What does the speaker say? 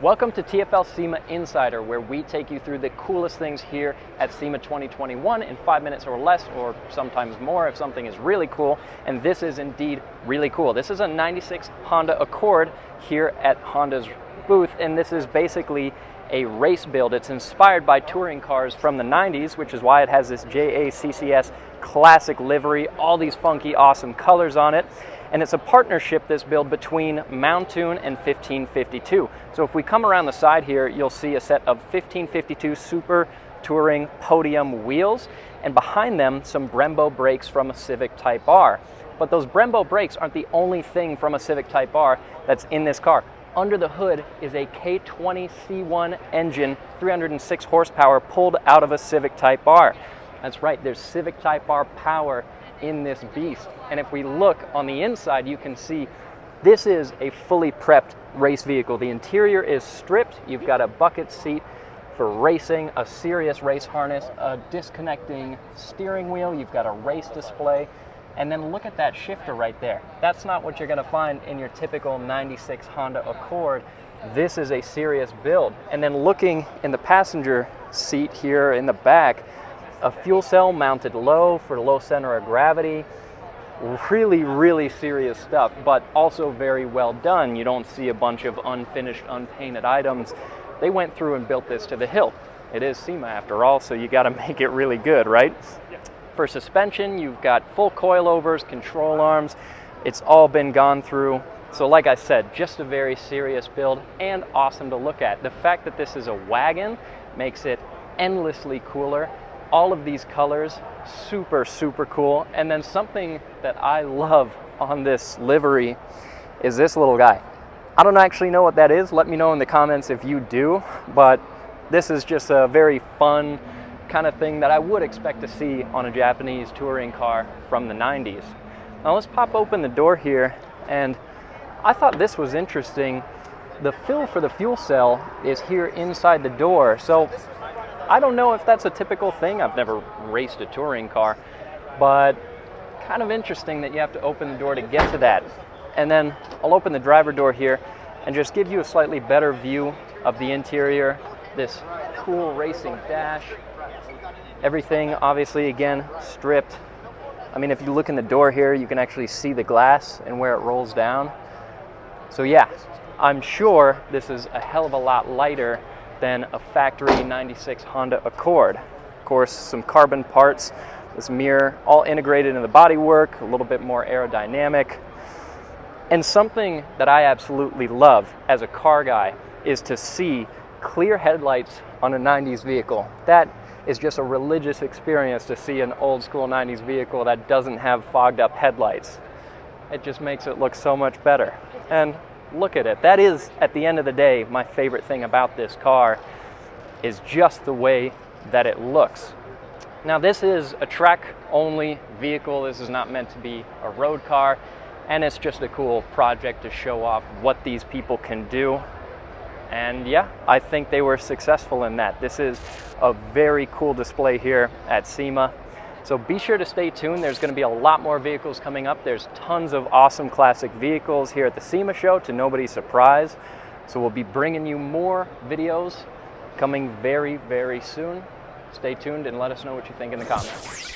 Welcome to TFL SEMA Insider, where we take you through the coolest things here at SEMA 2021 in 5 minutes or less, or sometimes more if something is really cool. And this is indeed really cool. This is a 96 Honda Accord here at Honda's booth, and this is basically a race build. It's inspired by touring cars from the 90s, which is why it has this JACCS classic livery, all these funky, awesome colors on it. And it's a partnership, this build, between Mountoon and 1552. So if we come around the side here, you'll see a set of 1552 Super Touring Podium wheels, and behind them, some Brembo brakes from a Civic Type R. But those Brembo brakes aren't the only thing from a Civic Type R that's in this car. Under the hood is a K20 C1 engine, 306 horsepower, pulled out of a Civic Type R. That's right, there's Civic Type R power in this beast. And if we look on the inside, you can see this is a fully prepped race vehicle. The interior is stripped. You've got a bucket seat for racing, a serious race harness, a disconnecting steering wheel. You've got a race display. And then look at that shifter right there. That's not what you're going to find in your typical 96 Honda Accord. This is a serious build. And then looking in the passenger seat here in the back, a fuel cell mounted low for low center of gravity. Really, really serious stuff, but also very well done. You don't see a bunch of unfinished, unpainted items. They went through and built this to the hilt. It is SEMA after all, so you got to make it really good, right? For suspension, you've got full coilovers, control arms. It's all been gone through. So like I said, just a very serious build and awesome to look at. The fact that this is a wagon makes it endlessly cooler. All of these colors, super, super cool. And then something that I love on this livery is this little guy. I don't actually know what that is. Let me know in the comments if you do, but this is just a very fun kind of thing that I would expect to see on a Japanese touring car from the 90s. Now let's pop open the door here, and I thought this was interesting. The fill for the fuel cell is here inside the door, so I don't know if that's a typical thing. I've never raced a touring car, but kind of interesting that you have to open the door to get to that. And then I'll open the driver door here and just give you a slightly better view of the interior. This cool racing dash. Everything obviously, again, stripped. I mean, if you look in the door here, you can actually see the glass and where it rolls down. So yeah, I'm sure this is a hell of a lot lighter than a factory 96 Honda Accord. Of course, some carbon parts, this mirror, all integrated in the bodywork, a little bit more aerodynamic. And something that I absolutely love as a car guy is to see clear headlights on a 90s vehicle. That is just a religious experience to see an old school 90s vehicle that doesn't have fogged up headlights. It just makes it look so much better. And look at it. That is, at the end of the day, my favorite thing about this car is just the way that it looks. Now, this is a track-only vehicle. This is not meant to be a road car, and it's just a cool project to show off what these people can do. And yeah, I think they were successful in that. This is a very cool display here at SEMA. So be sure to stay tuned. There's going to be a lot more vehicles coming up. There's tons of awesome classic vehicles here at the SEMA show, to nobody's surprise. So we'll be bringing you more videos coming very, very soon. Stay tuned and let us know what you think in the comments.